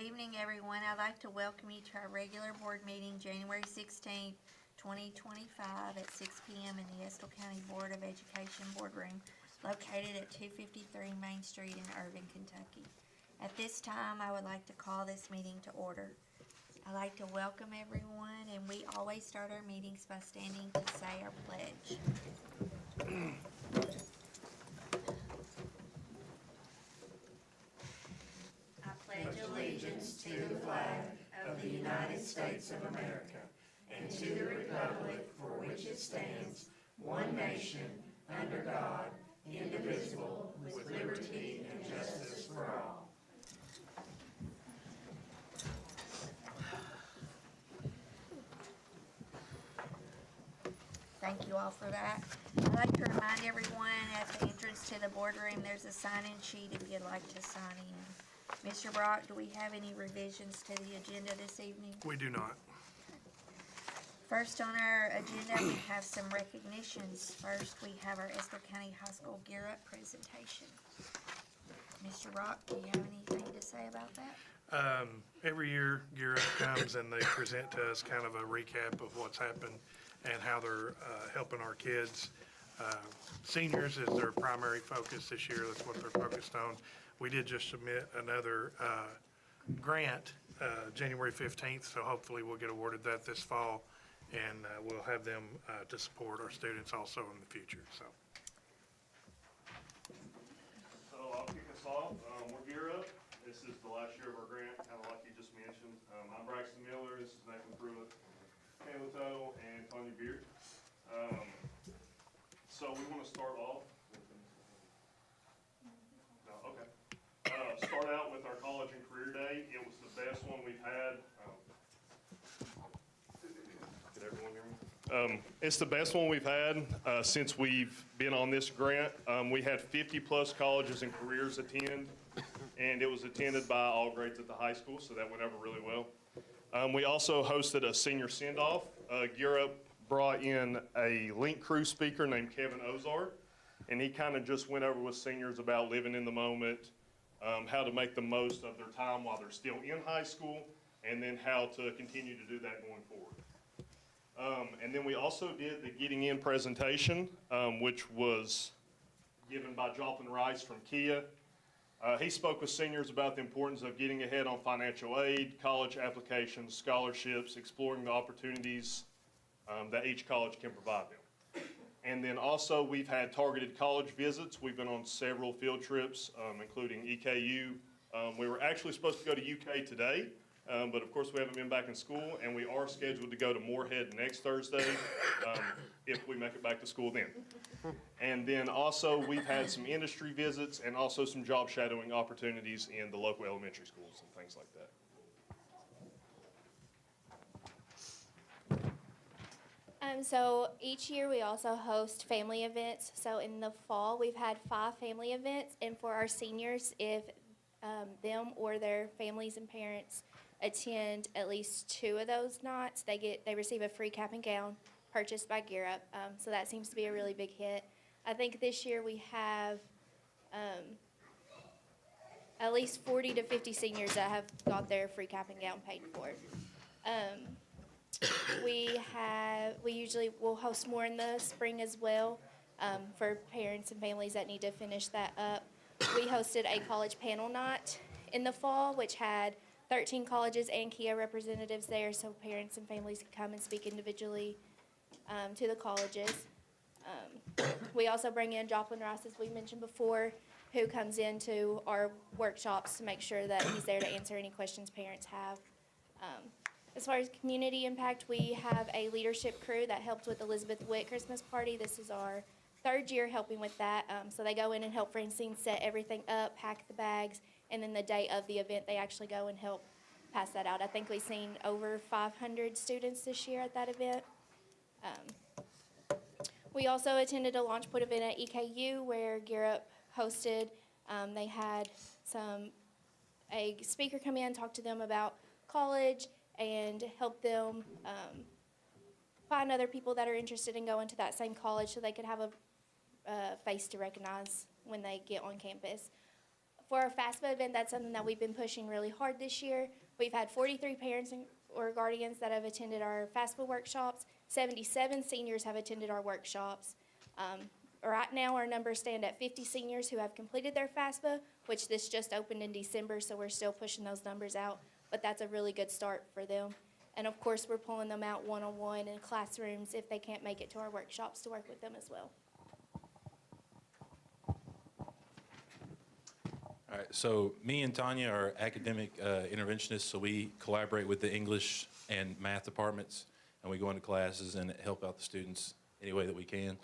evening, everyone. I'd like to welcome you to our regular board meeting, January 16th, 2025 at 6 p.m. in the Estill County Board of Education boardroom located at 253 Main Street in Irving, Kentucky. At this time, I would like to call this meeting to order. I'd like to welcome everyone, and we always start our meetings by standing to say our pledge. I pledge allegiance to the flag of the United States of America and to the republic for which it stands, one nation, under God, indivisible, with liberty and justice for all. Thank you all for that. I'd like to remind everyone at the entrance to the boardroom, there's a sign-in sheet if you'd like to sign in. Mr. Brock, do we have any revisions to the agenda this evening? We do not. First on our agenda, we have some recognitions. First, we have our Estill County High School Gear Up presentation. Mr. Brock, do you have anything to say about that? Every year, Gear Up comes and they present to us kind of a recap of what's happened and how they're helping our kids. Seniors is their primary focus this year. That's what they're focused on. We did just submit another grant January 15th, so hopefully we'll get awarded that this fall, and we'll have them to support our students also in the future. So I'll kick us off. We're Gear Up. This is the last year of our grant, kind of like you just mentioned. I'm Braxton Miller. This is Nathan Pruitt, Kayla Toe, and Tanya Beard. So we want to start off with, start out with our college and career day. It was the best one we've had. Did everyone hear me? It's the best one we've had since we've been on this grant. We had 50 plus colleges and careers attend, and it was attended by all grades at the high school, so that went over really well. We also hosted a senior send-off. Gear Up brought in a Link Crew speaker named Kevin Ozar, and he kind of just went over with seniors about living in the moment, how to make the most of their time while they're still in high school, and then how to continue to do that going forward. And then we also did the Getting In presentation, which was given by Joplin Rice from Kia. He spoke with seniors about the importance of getting ahead on financial aid, college applications, scholarships, exploring the opportunities that each college can provide them. And then also we've had targeted college visits. We've been on several field trips, including EKU. We were actually supposed to go to UK today, but of course we haven't been back in school, and we are scheduled to go to Moorhead next Thursday if we make it back to school then. And then also we've had some industry visits and also some job shadowing opportunities in the local elementary schools and things like that. So each year we also host family events. So in the fall we've had 5 family events, and for our seniors, if them or their families and parents attend at least 2 of those nights, they receive a free cap and gown purchased by Gear Up. So that seems to be a really big hit. I think this year we have at least 40 to 50 seniors that have got their free cap and gown paid for. We'll host more in the spring as well for parents and families that need to finish that up. We hosted a college panel night in the fall, which had 13 colleges and Kia representatives there, so parents and families could come and speak individually to the colleges. We also bring in Joplin Rice, as we mentioned before, who comes into our workshops to make sure that he's there to answer any questions parents have. As far as community impact, we have a leadership crew that helped with Elizabeth Witt Christmas party. This is our 3rd year helping with that. So they go in and help Francine set everything up, pack the bags, and then the day of the event, they actually go and help pass that out. I think we've seen over 500 students this year at that event. We also attended a launch put event at EKU where Gear Up hosted. They had a speaker come in, talk to them about college, and help them find other people that are interested in going to that same college so they could have a face to recognize when they get on campus. For our FAFSA event, that's something that we've been pushing really hard this year. We've had 43 parents or guardians that have attended our FAFSA workshops. 77 seniors have attended our workshops. Right now, our numbers stand at 50 seniors who have completed their FAFSA, which this just opened in December, so we're still pushing those numbers out. But that's a really good start for them. And of course, we're pulling them out one-on-one in classrooms if they can't make it to our workshops to work with them as well. All right, so me and Tanya are academic interventionists, so we collaborate with the English and math departments, and we go into classes and help out the students any way that we can.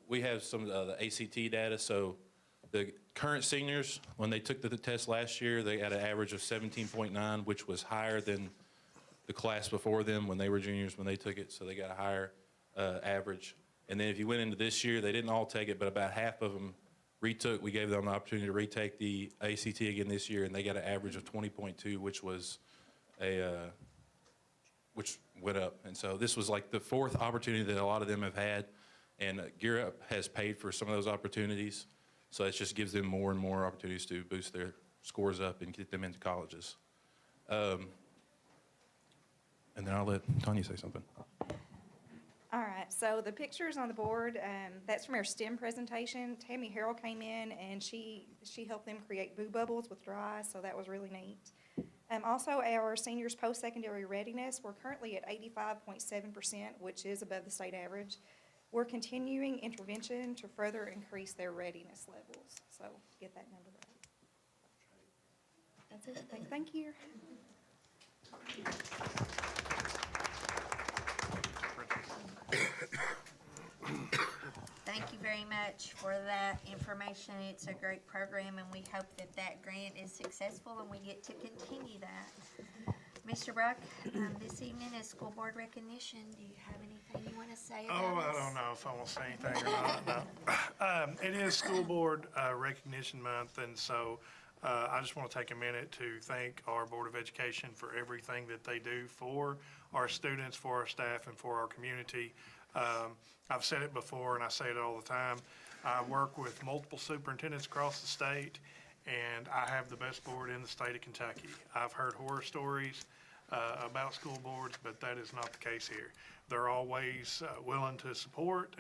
We have some of the ACT data, so the current seniors, when they took the test last year, they had an average of 17.9, which was higher than the class before them when they were juniors when they took it, so they got a higher average. And then if you went into this year, they didn't all take it, but about half of them retook. We gave them the opportunity to retake the ACT again this year, and they got an average of 20.2, which was which went up. And so this was like the fourth opportunity that a lot of them have had, and Gear Up has paid for some of those opportunities. So it just gives them more and more opportunities to boost their scores up and get them into colleges. And then I'll let Tanya say something. All right, so the pictures on the board, that's from our STEM presentation. Tammy Harrell came in and she helped them create boo bubbles with dry, so that was really neat. Also, our seniors post-secondary readiness, we're currently at 85.7%, which is above the state average. We're continuing intervention to further increase their readiness levels, so get that number right. That's it, thank you. Thank you very much for that information. It's a great program, and we hope that that grant is successful and we get to continue that. Mr. Brock, this evening is school board recognition. Do you have anything you want to say about Oh, I us? don't know if I will say anything or not, no. It is School Board Recognition Month, and so I just want to take a minute to thank our Board of Education for everything that they do for our students, for our staff, and for our community. I've said it before, and I say it all the time. I work with multiple superintendents across the state, and I have the best board in the state of Kentucky. I've heard horror stories about school boards, but that is not the case here. They're always willing to support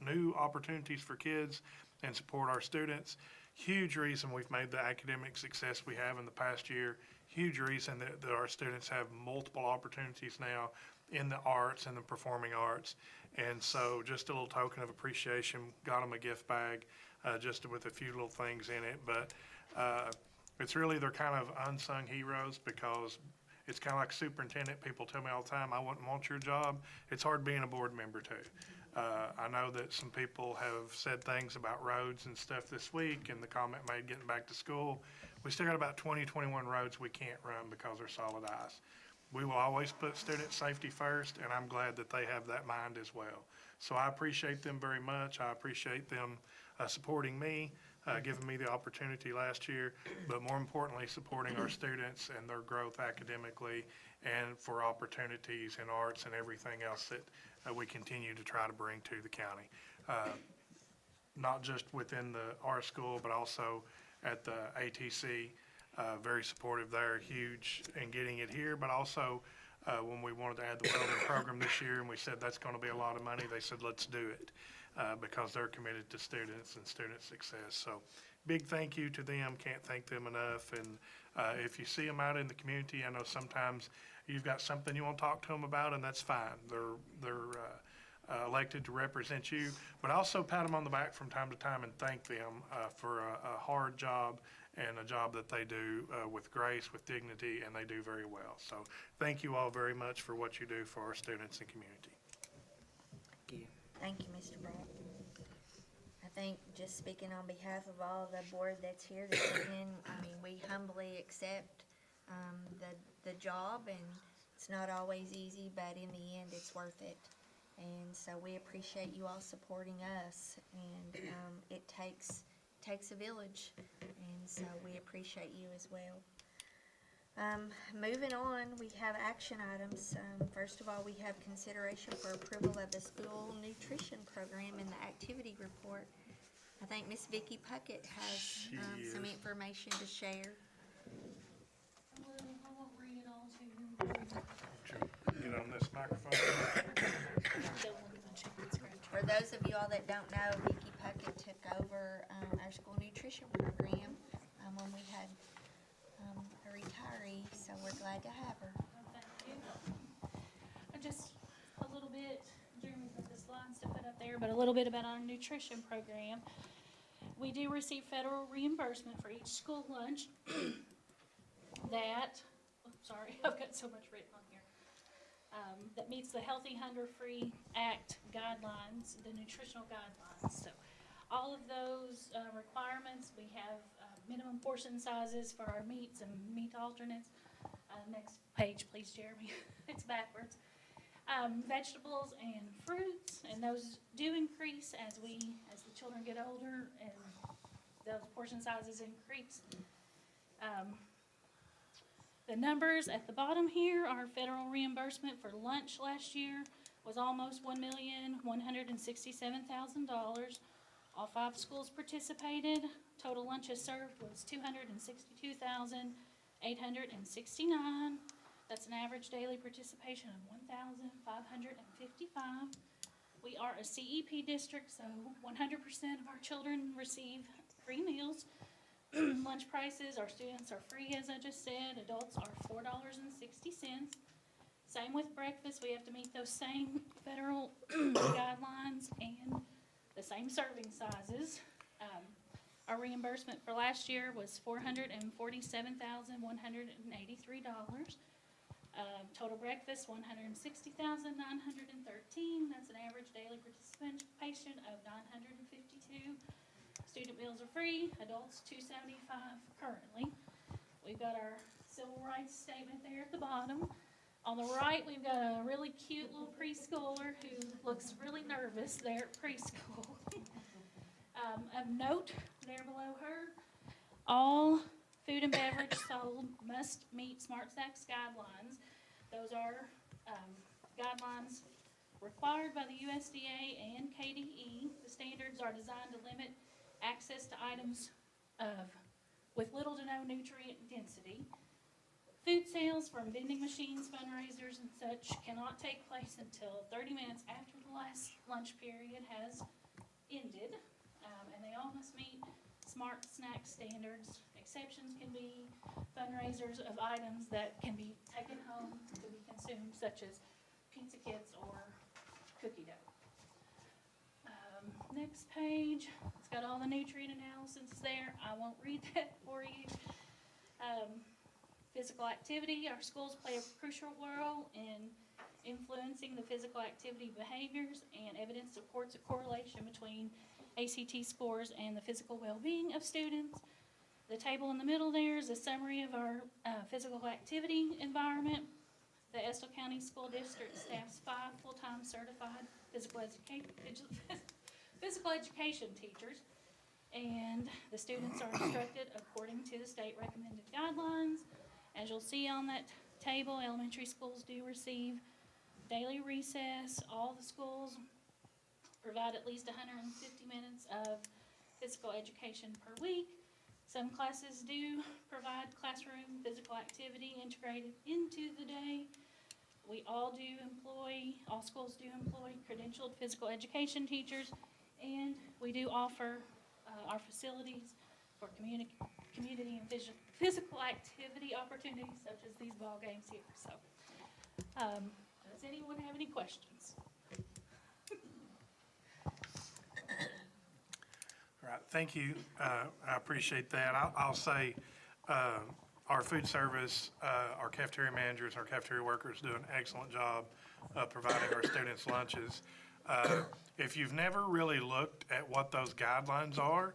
new opportunities for kids and support our students. Huge reason we've made the academic success we have in the past year. Huge reason that our students have multiple opportunities now in the arts and the performing arts. And so just a little token of appreciation, got them a gift bag just with a few little things in it. But it's really, they're kind of unsung heroes because it's kind of like superintendent. People tell me all the time, I wouldn't want your job. It's hard being a board member too. I know that some people have said things about roads and stuff this week, and the comment made getting back to school. We still got about 21 roads we can't run because they're solid ice. We will always put student safety first, and I'm glad that they have that mind as well. So I appreciate them very much. I appreciate them supporting me, giving me the opportunity last year, but more importantly, supporting our students and their growth academically and for opportunities in arts and everything else that we continue to try to bring to the county. Not just within our school, but also at the ATC. Very supportive there, huge in getting it here, but also when we wanted to add the welding program this year and we said that's going to be a lot of money, they said let's do it because they're committed to students and student success. So big thank you to them, can't thank them enough. And if you see them out in the community, I know sometimes you've got something you want to talk to them about, and that's fine. They're elected to represent you, but also pat them on the back from time to time and thank them for a hard job and a job that they do with grace, with dignity, and they do very well. So thank you all very much for what you do for our students and community. Thank you, Mr. Brock. I think just speaking on behalf of all the board that's here this evening, I mean, we humbly accept the job, and it's not always easy, but in the end, it's worth it. And so we appreciate you all supporting us, and it takes a village, and so we appreciate you as well. Moving on, we have action items. First of all, we have consideration for approval of the school nutrition program and the activity report. I think Miss Vicky Puckett has She some is. information to share. I won't read it all to you. Get on this microphone. For those of you all that don't know, Vicky Puckett took over our school nutrition program when we had a retiree, so we're glad to have her. Thank you. Just a little bit, Jeremy put the slides to put up there, but a little bit about our nutrition program. We do receive federal reimbursement for each school lunch that, sorry, I've got so much written on here, that meets the Healthy Hunger Free Act guidelines, the nutritional guidelines. So all of those requirements, we have minimum portion sizes for our meats and meat alternates. Next page, please, Jeremy. It's backwards. Vegetables and fruits, and those do increase as the children get older and those portion sizes increase. The numbers at the bottom here are federal reimbursement for lunch last year was almost $1,167,000. All 5 schools participated. Total lunches served was 262,869. That's an average daily participation of 1,555. We are a CEP district, so 100% of our children receive free meals. Lunch prices, our students are free, as I just said. Adults are $4.60. Same with breakfast. We have to meet those same federal guidelines and the same serving sizes. Our reimbursement for last year was $447,183. Total breakfast, $160,913. That's an average daily participation of 952. Student meals are free, adults $275 currently. We've got our civil rights statement there at the bottom. On the right, we've got a really cute little preschooler who looks really nervous there at preschool. Of note, there below her, all food and beverage sold must meet Smart Snacks guidelines. Those are guidelines required by the USDA and KDE. The standards are designed to limit access to items with little to no nutrient density. Food sales from vending machines, fundraisers, and such cannot take place until 30 minutes after the last lunch period has ended, and they all must meet Smart Snack standards. Exceptions can be fundraisers of items that can be taken home to be consumed, such as pizza kits or cookie dough. Next page, it's got all the nutrient analysis there. I won't read that for you. Physical activity, our schools play a crucial role in influencing the physical activity behaviors, and evidence supports a correlation between ACT scores and the physical well-being of students. The table in the middle there is a summary of our physical activity environment. The Estill County School District staffs 5 full-time certified physical education teachers, and the students are instructed according to the state recommended guidelines. As you'll see on that table, elementary schools do receive daily recess. All the schools provide at least 150 minutes of physical education per week. Some classes do provide classroom physical activity integrated into the day. All schools do employ credentialed physical education teachers, and we do offer our facilities for community and physical activity opportunities such as these ball games here. So, does anyone have any questions? All right, thank you. I appreciate that. I'll say, our food service, our cafeteria managers, our cafeteria workers do an excellent job of providing our students lunches. If you've never really looked at what those guidelines are,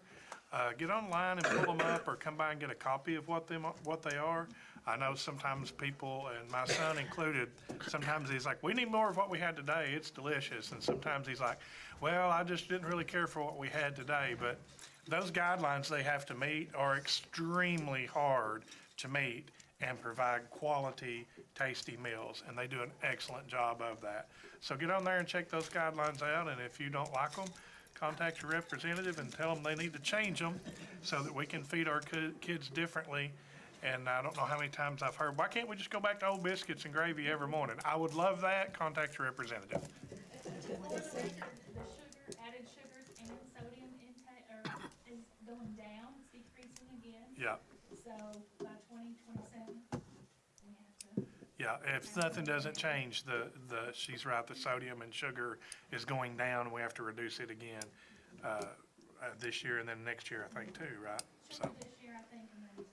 get online and pull them up, or come by and get a copy of what they are. I know sometimes people, and my son included, sometimes he's like, we need more of what we had today, it's delicious. And sometimes he's like, well, I just didn't really care for what we had today. But those guidelines they have to meet are extremely hard to meet and provide quality, tasty meals. And they do an excellent job of that. So get on there and check those guidelines out. And if you don't like them, contact your representative and tell them they need to change them so that we can feed our kids differently. And I don't know how many times I've heard, why can't we just go back to old biscuits and gravy every morning? I would love that. Contact your representative. The sugar, added sugars and sodium intake is going down, it's decreasing again. Yeah. So by 2027, we have to. Yeah, if nothing doesn't change, she's right, the sodium and sugar is going down, and we have to reduce it again, this year and then next year, I think, too, right? So, Sugar this year, I think, and then,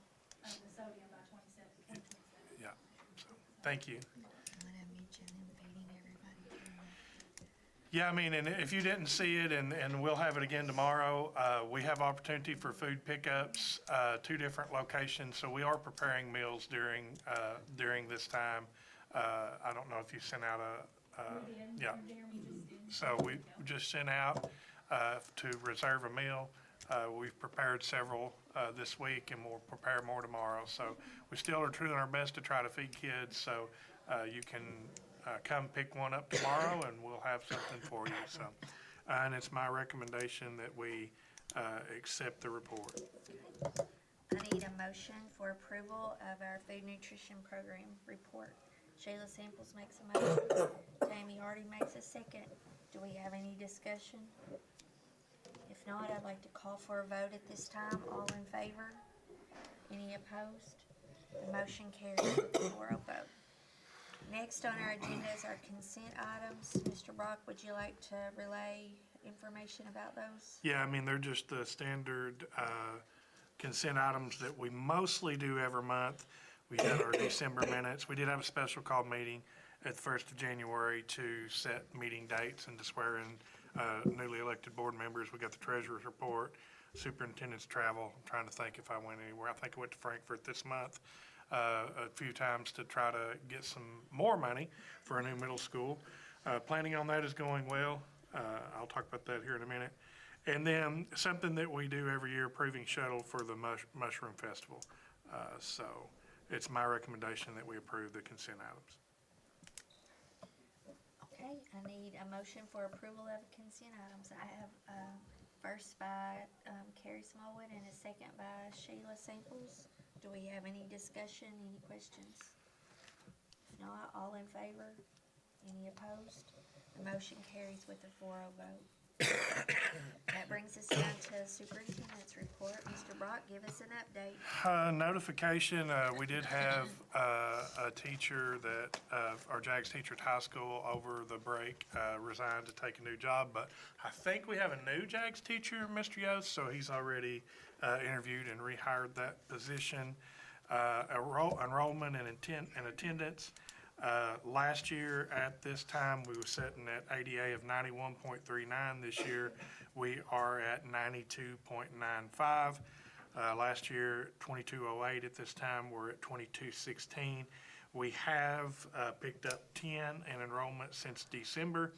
the sodium by 2027. yeah, so, thank you. Yeah, I mean, and if you didn't see it, and we'll have it again tomorrow, we have opportunity for food pickups, 2 different locations, so we are preparing meals during this time. I don't know if you sent out We did, yeah. or Jeremy just did. So we just sent out to reserve a meal. We've prepared several this week, and we'll prepare more tomorrow. So we still are doing our best to try to feed kids, so you can come pick one up tomorrow, and we'll have something for you. So, and it's my recommendation that we accept the report. I need a motion for approval of our food nutrition program report. Sheila Samples makes a motion. Tammy Hardy makes a second. Do we have any discussion? If not, I'd like to call for a vote at this time. All in favor? Any opposed? The motion carries with a 4-0 vote. Next on our agenda is our consent items. Mr. Brock, would you like to relay information about those? Yeah, I mean, they're just the standard consent items that we mostly do every month. We had our December minutes. We did have a special call meeting at the 1st of January to set meeting dates and to swear in newly elected board members. We got the treasurer's report, superintendent's travel. I'm trying to think if I went anywhere. I think I went to Frankfurt this month a few times to try to get some more money for a new middle school. Planning on that is going well. I'll talk about that here in a minute. And then something that we do every year, approving shuttle for the Mushroom Festival. So it's my recommendation that we approve the consent items. Okay, I need a motion for approval of consent items. I have first by Carrie Smallwood and a second by Sheila Samples. Do we have any discussion, any questions? If not, all in favor? Any opposed? The motion carries with a 4-0 vote. That brings us down to superintendent's report. Mr. Brock, give us an update. Notification, we did have a teacher that, our JAGS teacher at high school over the break resigned to take a new job, but I think we have a new JAGS teacher, Mr. Yost, so he's already interviewed and rehired that position. Enrollment and attendance. Last year at this time, we were sitting at ADA of 91.39. This year, we are at 92.95. Last year, 2208. At this time, we're at 2216. We have picked up 10 in enrollment since December,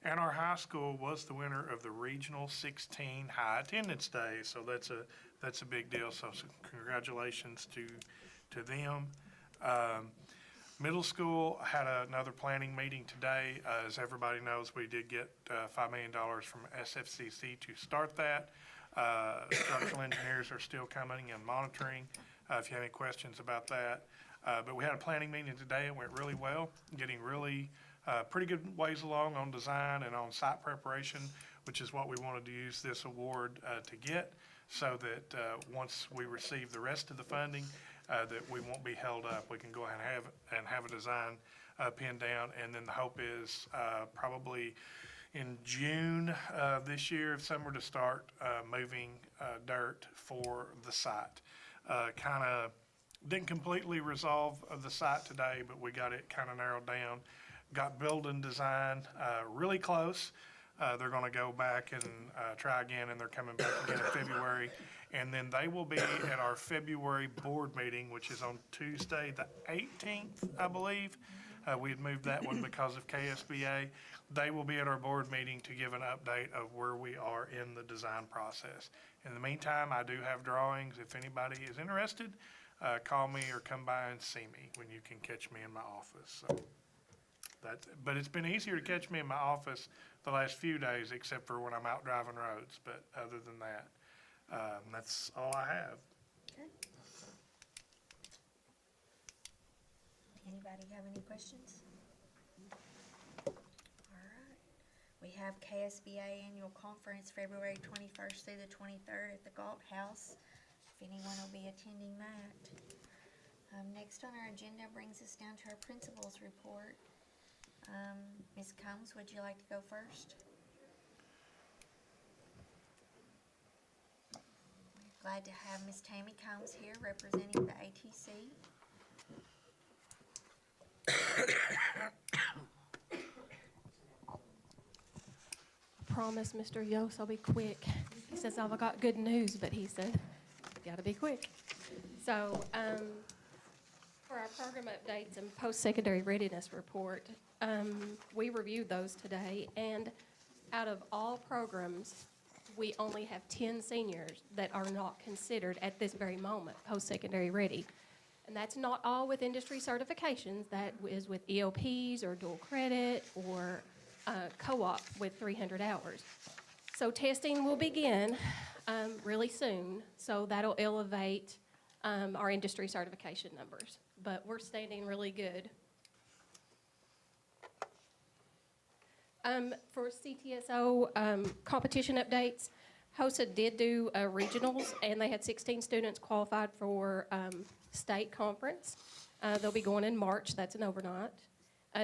and our high school was the winner of the Regional 16 High Attendance Day, so that's a big deal. So congratulations to them. Middle school had another planning meeting today. As everybody knows, we did get $5 million from SFCC to start that. Structural engineers are still coming and monitoring, if you have any questions about that. But we had a planning meeting today. It went really well, getting really pretty good ways along on design and on site preparation, which is what we wanted to use this award to get, so that once we receive the rest of the funding, that we won't be held up. We can go ahead and have a design pinned down, and then the hope is probably in June this year, if some were to start moving dirt for the site. Kind of didn't completely resolve the site today, but we got it kind of narrowed down. Got building design really close. They're going to go back and try again, and they're coming back again in February. And then they will be at our February board meeting, which is on Tuesday, the 18th, I believe. We had moved that one because of KSBA. They will be at our board meeting to give an update of where we are in the design process. In the meantime, I do have drawings. If anybody is interested, call me or come by and see me when you can catch me in my office. So but it's been easier to catch me in my office the last few days, except for when I'm out driving roads. But other than that, that's all I have. Okay. Anybody have any questions? All right. We have KSBA Annual Conference, February 21st through the 23rd at the Galt House, if anyone will be attending that. Next on our agenda brings us down to our principal's report. Ms. Combs, would you like to go first? We're glad to have Ms. Tammy Combs here representing the ATC. Promise Mr. Yost I'll be quick. He says I've got good news, but he said, gotta be quick. So, for our program updates and post-secondary readiness report, we reviewed those today, and out of all programs, we only have 10 seniors that are not considered at this very moment post-secondary ready. And that's not all with industry certifications. That is with EOPs or dual credit or co-op with 300 hours. So testing will begin really soon, so that'll elevate our industry certification numbers. But we're standing really good. For CTSO competition updates, HOSA did do regionals, and they had 16 students qualified for state conference. They'll be going in March. That's an overnight.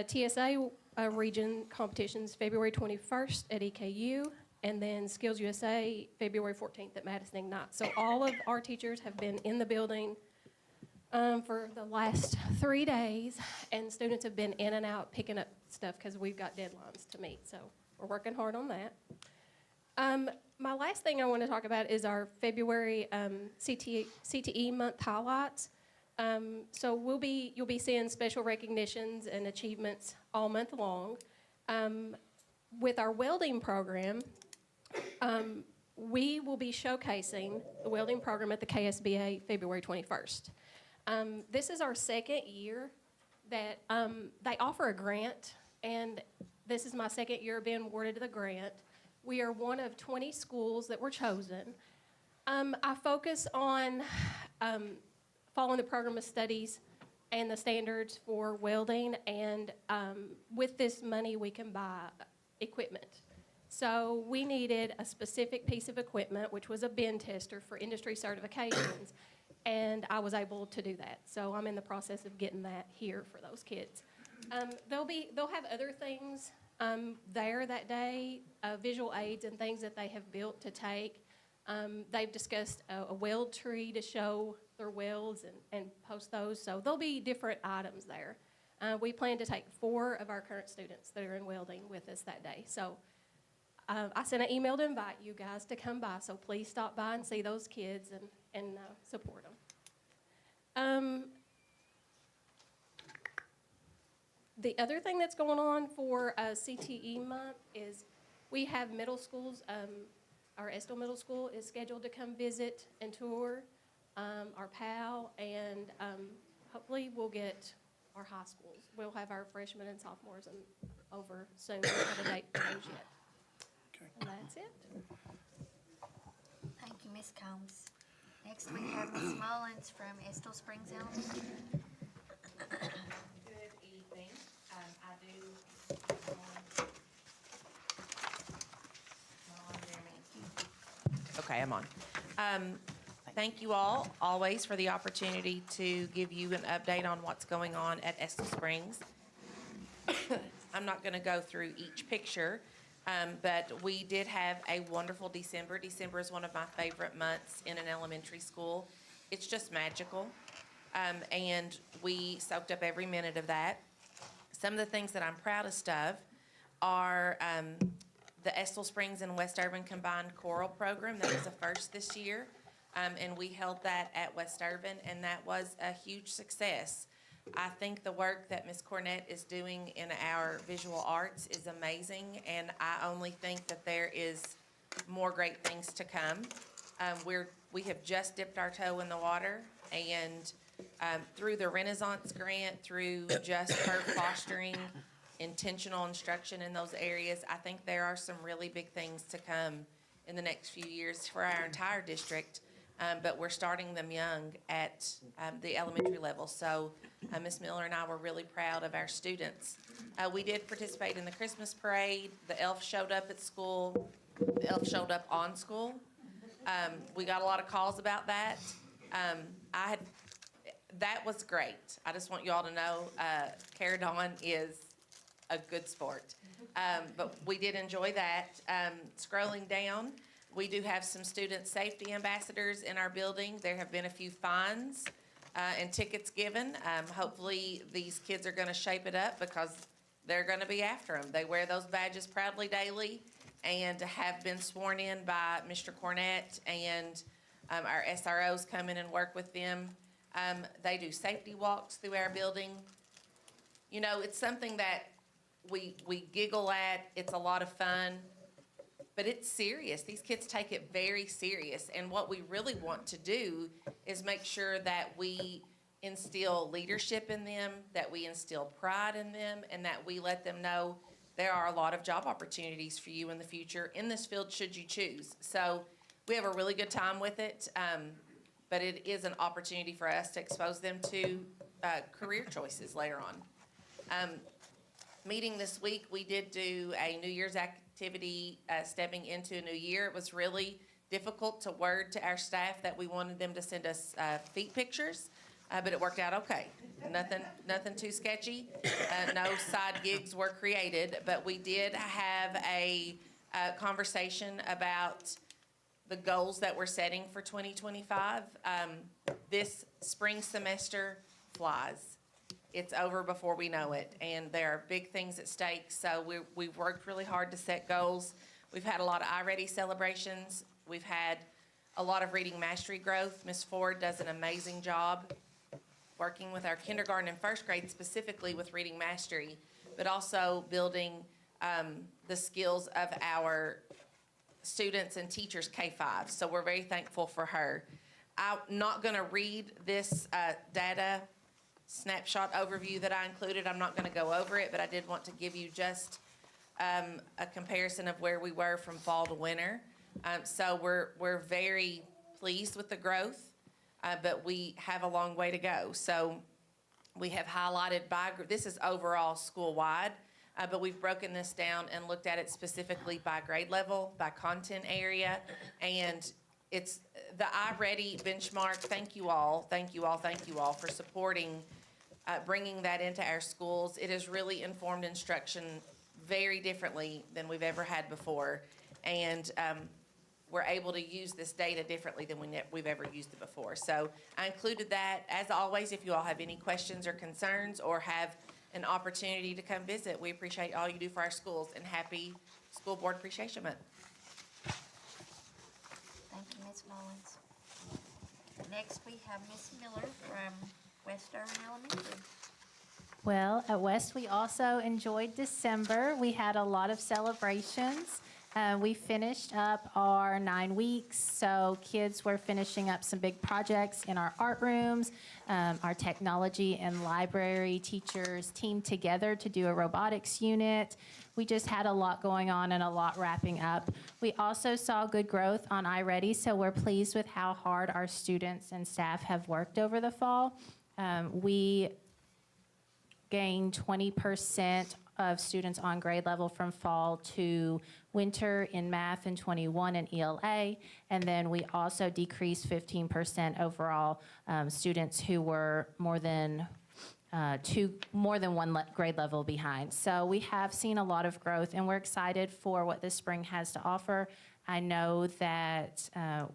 TSA region competitions February 21st at EKU, and then Skills USA February 14th at Madison Ignite. So all of our teachers have been in the building for the last 3 days, and students have been in and out picking up stuff because we've got deadlines to meet. So we're working hard on that. My last thing I want to talk about is our February CTE month highlights. So you'll be seeing special recognitions and achievements all month long. With our welding program, we will be showcasing the welding program at the KSBA February 21st. This is our second year that they offer a grant, and this is my second year being awarded the grant. We are one of 20 schools that were chosen. I focus on following the program of studies and the standards for welding, and with this money we can buy equipment. So we needed a specific piece of equipment, which was a bend tester for industry certifications, and I was able to do that. So I'm in the process of getting that here for those kids. They'll have other things there that day, visual aids and things that they have built to take. They've discussed a weld tree to show their welds and post those. So there'll be different items there. We plan to take 4 of our current students that are in welding with us that day. So I sent an email to invite you guys to come by. So please stop by and see those kids and support them. The other thing that's going on for CTE month is we have middle schools. Our Estill Middle School is scheduled to come visit and tour our PAL, and hopefully we'll get our high schools. We'll have our freshmen and sophomores over soon. We don't have a date for those yet. Okay. And that's it. Thank you, Ms. Combs. Next, we have Ms. Mullins from Estill Springs Elementary. Good evening. I do. Okay, I'm on. Thank you all, always, for the opportunity to give you an update on what's going on at Estill Springs. I'm not going to go through each picture, but we did have a wonderful December. December is one of my favorite months in an elementary school. It's just magical, and we soaked up every minute of that. Some of the things that I'm proudest of are the Estill Springs and West Urban Combined Choral Program. That was a first this year, and we held that at West Urban, and that was a huge success. I think the work that Ms. Cornett is doing in our visual arts is amazing, and I only think that there is more great things to come. We have just dipped our toe in the water, and through the Renaissance Grant, through just her fostering intentional instruction in those areas. I think there are some really big things to come in the next few years for our entire district, but we're starting them young at the elementary level. So Ms. Miller and I were really proud of our students. We did participate in the Christmas parade. The elf showed up at school. The elf showed up on school. We got a lot of calls about that. That was great. I just want you all to know, Cara Dawn is a good sport. But we did enjoy that. Scrolling down, we do have some student safety ambassadors in our building. There have been a few fines and tickets given. Hopefully, these kids are going to shape it up because they're going to be after them. They wear those badges proudly daily and have been sworn in by Mr. Cornett, and our SROs come in and work with them. They do safety walks through our building. You know, it's something that we giggle at. It's a lot of fun, but it's serious. These kids take it very serious, and what we really want to do is make sure that we instill leadership in them, that we instill pride in them, and that we let them know there are a lot of job opportunities for you in the future in this field should you choose. So we have a really good time with it, but it is an opportunity for us to expose them to career choices later on. Meeting this week, we did do a New Year's activity stepping into a new year. It was really difficult to word to our staff that we wanted them to send us feet pictures, but it worked out okay. Nothing too sketchy. No side gigs were created, but we did have a conversation about the goals that we're setting for 2025. This spring semester flies. It's over before we know it, and there are big things at stake, so we've worked really hard to set goals. We've had a lot of iReady celebrations. We've had a lot of reading mastery growth. Ms. Ford does an amazing job working with our kindergarten and first grade specifically with reading mastery, but also building the skills of our students and teachers K-5. So we're very thankful for her. I'm not going to read this data snapshot overview that I included. I'm not going to go over it, but I did want to give you just a comparison of where we were from fall to winter. So we're very pleased with the growth, but we have a long way to go. So we have highlighted by, this is overall school-wide, but we've broken this down and looked at it specifically by grade level, by content area, and it's the iReady benchmark. Thank you all for supporting, bringing that into our schools. It has really informed instruction very differently than we've ever had before, and we're able to use this data differently than we've ever used it before. So I included that. As always, if you all have any questions or concerns or have an opportunity to come visit, we appreciate all you do for our schools, and happy School Board Appreciation Month. Thank you, Ms. Mullins. Next, we have Ms. Miller from West Irving Elementary. Well, at West, we also enjoyed December. We had a lot of celebrations. We finished up our 9 weeks, so kids were finishing up some big projects in our art rooms. Our technology and library teachers teamed together to do a robotics unit. We just had a lot going on and a lot wrapping up. We also saw good growth on iReady, so we're pleased with how hard our students and staff have worked over the fall. We gained 20% of students on grade level from fall to winter in math and 21 in ELA, and then we also decreased 15% overall students who were more than one grade level behind. So we have seen a lot of growth, and we're excited for what this spring has to offer. I know that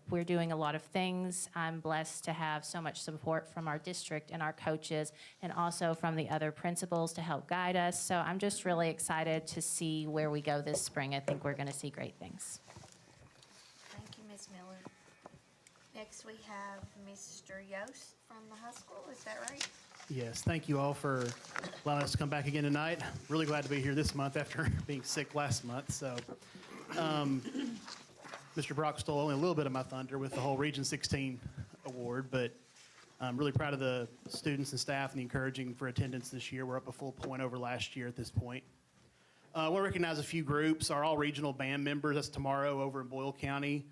we're doing a lot of things. I'm blessed to have so much support from our district and our coaches, and also from the other principals to help guide us. So I'm just really excited to see where we go this spring. I think we're going to see great things. Thank you, Ms. Miller. Next, we have Mr. Yost from the high school. Is that right? Yes, thank you all for allowing us to come back again tonight. Really glad to be here this month after being sick last month. So, Mr. Brock stole only a little bit of my thunder with the whole Region 16 award, but I'm really proud of the students and staff and the encouraging for attendance this year. We're up a full point over last year at this point. I want to recognize a few groups. Our all-regional band members, that's tomorrow over in Boyle County.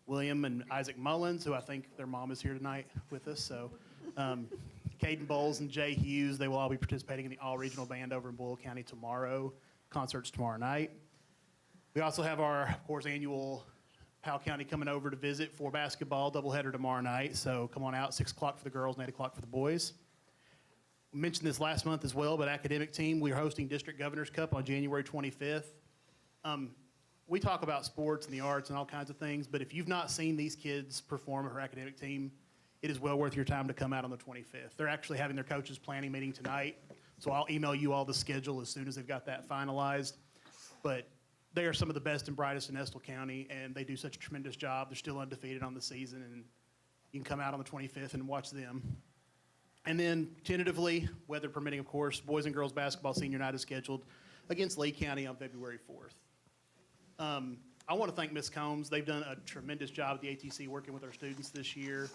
William and Isaac Mullins, who I think their mom is here tonight with us. So Caden Bowles and Jay Hughes, they will all be participating in the all-regional band over in Boyle County tomorrow. Concerts tomorrow night. We also have our, of course, annual Powell County coming over to visit for basketball, doubleheader tomorrow night. So come on out, 6 o'clock for the girls and 8 o'clock for the boys. We mentioned this last month as well, but academic team, we are hosting District Governor's Cup on January 25th. We talk about sports and the arts and all kinds of things, but if you've not seen these kids perform at her academic team, it is well worth your time to come out on the 25th. They're actually having their coaches planning meeting tonight, so I'll email you all the schedule as soon as they've got that finalized. But they are some of the best and brightest in Estill County, and they do such a tremendous job. They're still undefeated on the season, and you can come out on the 25th and watch them. And then tentatively, weather permitting, of course, boys and girls basketball senior night is scheduled against Lee County on February 4th. I want to thank Ms. Combs. They've done a tremendous job at the ATC working with our students this year.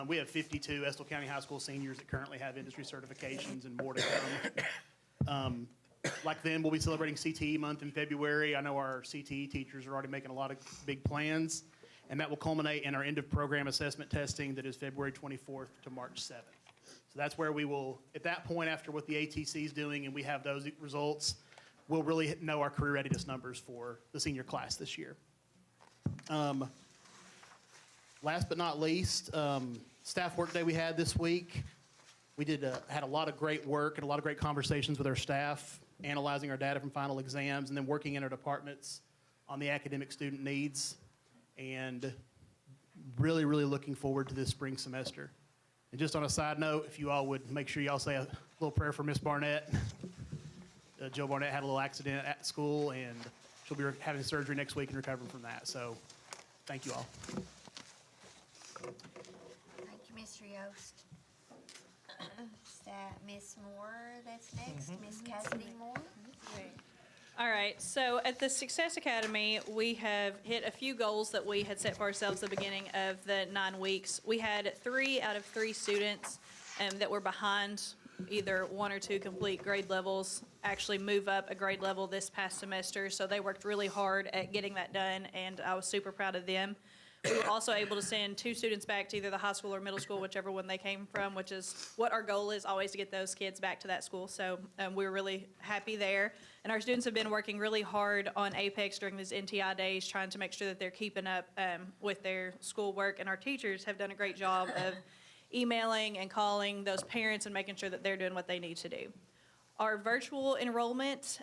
We have 52 Estill County High School seniors that currently have industry certifications and more to come. Like them, we'll be celebrating CTE month in February. I know our CTE teachers are already making a lot of big plans, and that will culminate in our end of program assessment testing that is February 24th to March 7th. So that's where we will, at that point, after what the ATC is doing and we have those results, we'll really know our career readiness numbers for the senior class this year. Last but not least, staff work day we had this week. We had a lot of great work and a lot of great conversations with our staff, analyzing our data from final exams, and then working in our departments on the academic student needs, and really, really looking forward to this spring semester. And just on a side note, if you all would make sure y'all say a little prayer for Miss Barnett. Jill Barnett had a little accident at school, and she'll be having surgery next week and recovering from that. So thank you all. Thank you, Mr. Yost. Is that Miss Moore that's next? Miss Cassidy Moore? All right, so at the Success Academy, we have hit a few goals that we had set for ourselves at the beginning of the 9 weeks. We had 3 out of 3 students that were behind either 1 or 2 complete grade levels actually move up a grade level this past semester, so they worked really hard at getting that done, and I was super proud of them. We were also able to send 2 students back to either the high school or middle school, whichever one they came from, which is what our goal is, always to get those kids back to that school. So we were really happy there. And our students have been working really hard on Apex during these NTI days, trying to make sure that they're keeping up with their schoolwork. And our teachers have done a great job of emailing and calling those parents and making sure that they're doing what they need to do. Our virtual enrollment,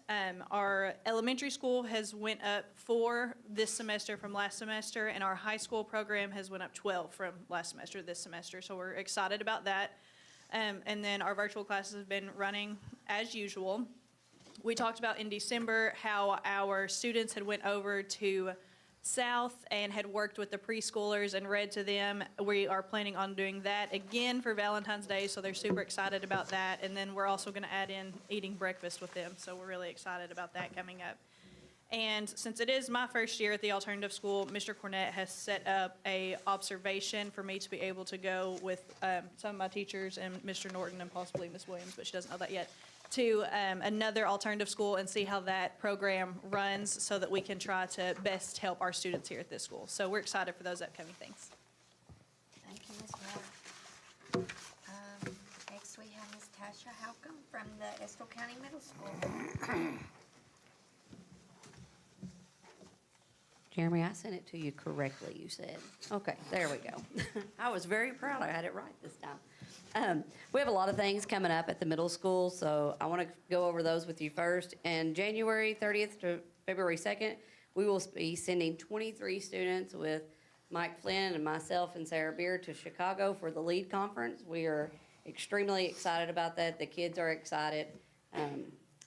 our elementary school has went up 4 this semester from last semester, and our high school program has went up 12 from last semester to this semester, so we're excited about that. And then our virtual classes have been running as usual. We talked about in December how our students had went over to South and had worked with the preschoolers and read to them. We are planning on doing that again for Valentine's Day, so they're super excited about that. And then we're also going to add in eating breakfast with them, so we're really excited about that coming up. And since it is my first year at the alternative school, Mr. Cornett has set up a observation for me to be able to go with some of my teachers and Mr. Norton and possibly Ms. Williams, but she doesn't know that yet, to another alternative school and see how that program runs so that we can try to best help our students here at this school. So we're excited for those upcoming things. Thank you, Ms. Moore. Next we have Ms. Tasha Halcomb from the Estill County Middle School. Jeremy, I sent it to you correctly, you said. Okay, there we go. I was very proud I had it right this time. We have a lot of things coming up at the middle school, so I want to go over those with you first. And January 30th to February 2nd, we will be sending 23 students with Mike Flynn and myself and Sarah Beer to Chicago for the LEAD conference. We are extremely excited about that. The kids are excited.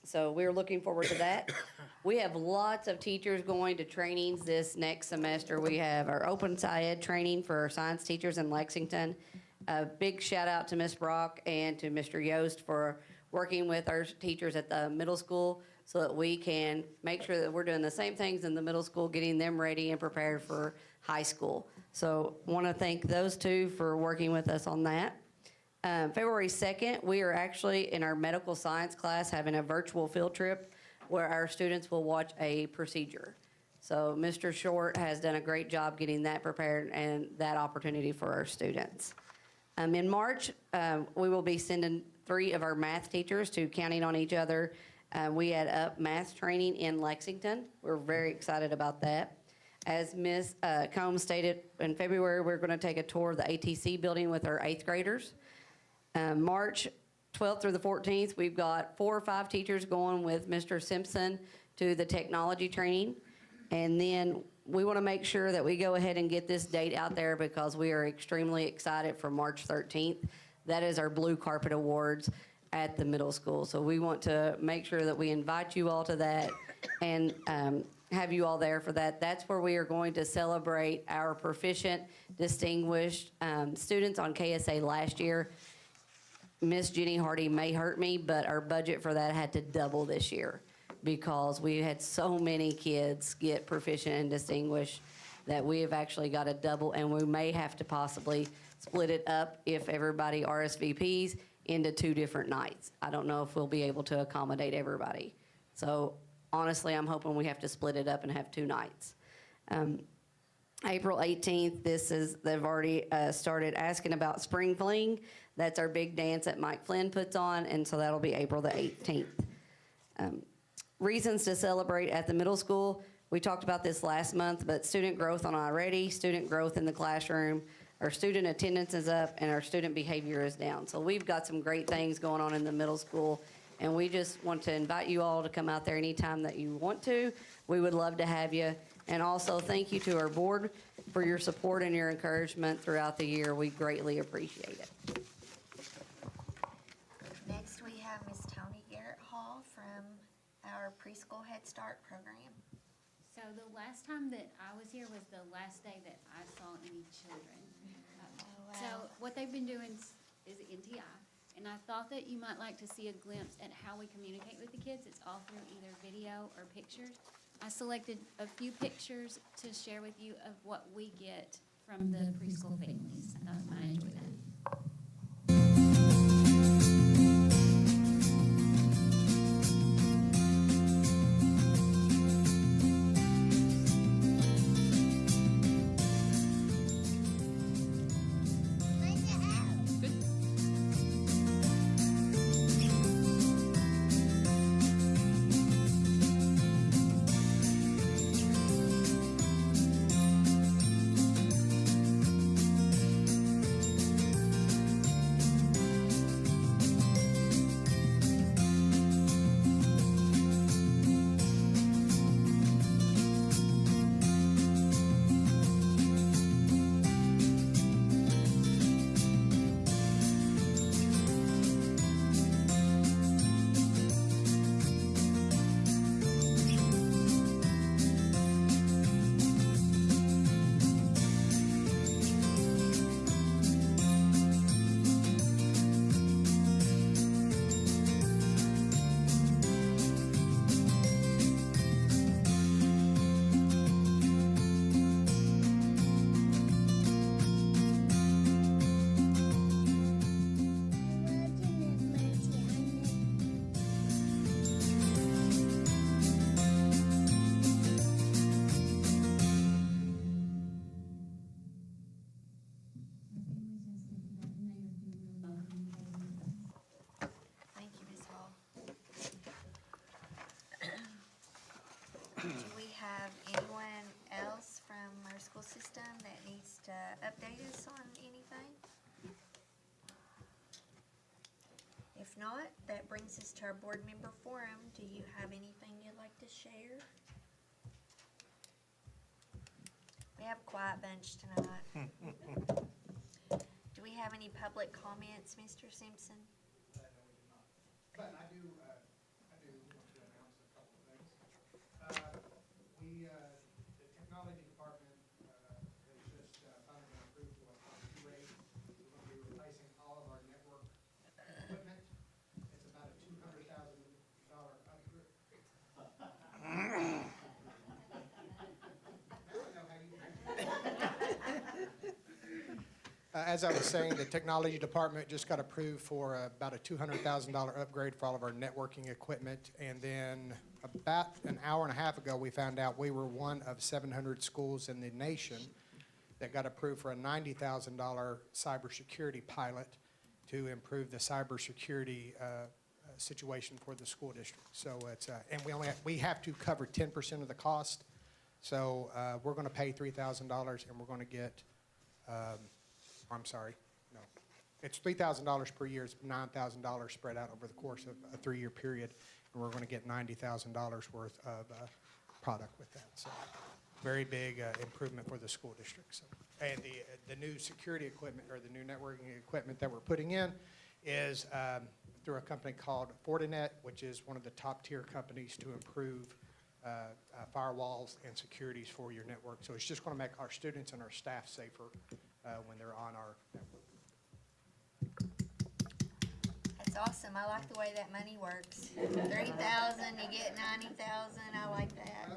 So we're looking forward to that. We have lots of teachers going to trainings this next semester. We have our Open SciEd training for our science teachers in Lexington. A big shout out to Ms. Brock and to Mr. Yost for working with our teachers at the middle school so that we can make sure that we're doing the same things in the middle school, getting them ready and prepared for high school. So want to thank those two for working with us on that. February 2nd, we are actually in our medical science class having a virtual field trip where our students will watch a procedure. So Mr. Short has done a great job getting that prepared and that opportunity for our students. In March, we will be sending 3 of our math teachers to Counting on Each Other. We had up math training in Lexington. We're very excited about that. As Ms. Combs stated, in February, we're going to take a tour of the ATC building with our 8th graders. March 12th through the 14th, we've got 4 or 5 teachers going with Mr. Simpson to the technology training. And then we want to make sure that we go ahead and get this date out there because we are extremely excited for March 13th. That is our Blue Carpet Awards at the middle school. So we want to make sure that we invite you all to that and have you all there for that. That's where we are going to celebrate our proficient, distinguished students on KSA last year. Miss Jenny Hardy may hurt me, but our budget for that had to double this year because we had so many kids get proficient and distinguished that we have actually got to double, and we may have to possibly split it up if everybody RSVPs into 2 different nights. I don't know if we'll be able to accommodate everybody. So honestly, I'm hoping we have to split it up and have 2 nights. April 18th, they've already started asking about Spring Fling. That's our big dance that Mike Flynn puts on, and so that'll be April the 18th. Reasons to celebrate at the middle school. We talked about this last month, but student growth on iReady, student growth in the classroom, our student attendance is up, and our student behavior is down. So we've got some great things going on in the middle school, and we just want to invite you all to come out there anytime that you want to. We would love to have you. And also, thank you to our board for your support and your encouragement throughout the year. We greatly appreciate it. Next, we have Miss Tony Garrett Hall from our preschool Head Start program. So the last time that I was here was the last day that I saw any children. So what they've been doing is NTI, and I thought that you might like to see a glimpse at how we communicate with the kids. It's all through either video or pictures. I selected a few pictures to share with you of what we get from the preschool families. I thought you might enjoy that. Thank you, Ms. Hall. Do we have anyone else from our school system that needs to update us on anything? If not, that brings us to our board member forum. Do you have anything you'd like to share? We have a quiet bunch tonight. Do we have any public comments, Mr. Simpson? But I do want to announce a couple of things. The technology department has just finally been approved for a upgrade. We're going to be replacing all of our network equipment. It's about a $200,000 upgrade. Now I know how you think. As I was saying, the technology department just got approved for about a $200,000 upgrade for all of our networking equipment. And then about an hour and a half ago, we found out we were one of 700 schools in the nation that got approved for a $90,000 cybersecurity pilot to improve the cybersecurity situation for the school district. So it's, and we have to cover 10% of the cost. So we're going to pay $3,000 and we're going to get, I'm sorry, no. It's $3,000 per year. It's $9,000 spread out over the course of a 3-year period. And we're going to get $90,000 worth of product with that. So very big improvement for the school district. So, and the new security equipment or the new networking equipment that we're putting in is through a company called Fortinet, which is one of the top tier companies to improve firewalls and securities for your network. So it's just going to make our students and our staff safer when they're on our network. That's awesome. I like the way that money works. 3,000, you get 90,000. I like that.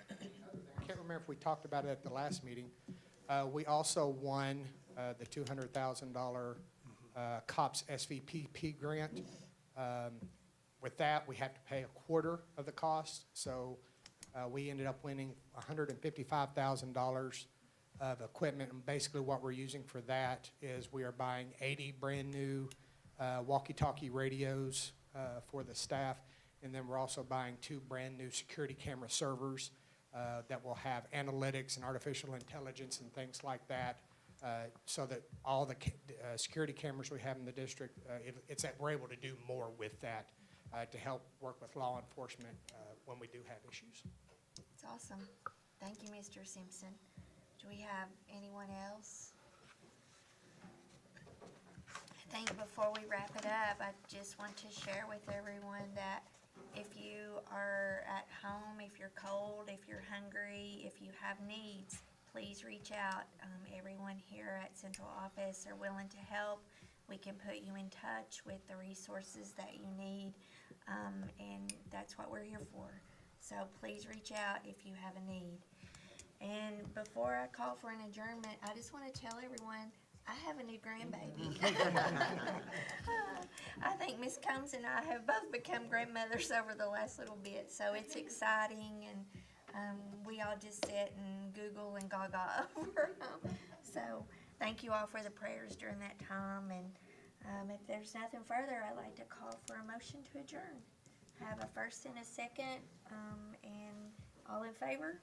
I can't remember if we talked about it at the last meeting. We also won the $200,000 COPS SVPP grant. With that, we had to pay a quarter of the cost. So we ended up winning $155,000 of equipment. And basically what we're using for that is we are buying 80 brand new walkie-talkie radios for the staff. And then we're also buying 2 brand new security camera servers that will have analytics and artificial intelligence and things like that, so that all the security cameras we have in the district, it's that we're able to do more with that to help work with law enforcement when we do have issues. It's awesome. Thank you, Mr. Simpson. Do we have anyone else? I think before we wrap it up, I just want to share with everyone that if you are at home, if you're cold, if you're hungry, if you have needs, please reach out. Everyone here at Central Office are willing to help. We can put you in touch with the resources that you need, and that's what we're here for. So please reach out if you have a need. And before I call for an adjournment, I just want to tell everyone I have a new grandbaby. I think Miss Combs and I have both become grandmothers over the last little bit, so it's exciting, and we all just sit and Google and gaga over them. So thank you all for the prayers during that time, and if there's nothing further, I'd like to call for a motion to adjourn. I have a first and a second, and all in favor?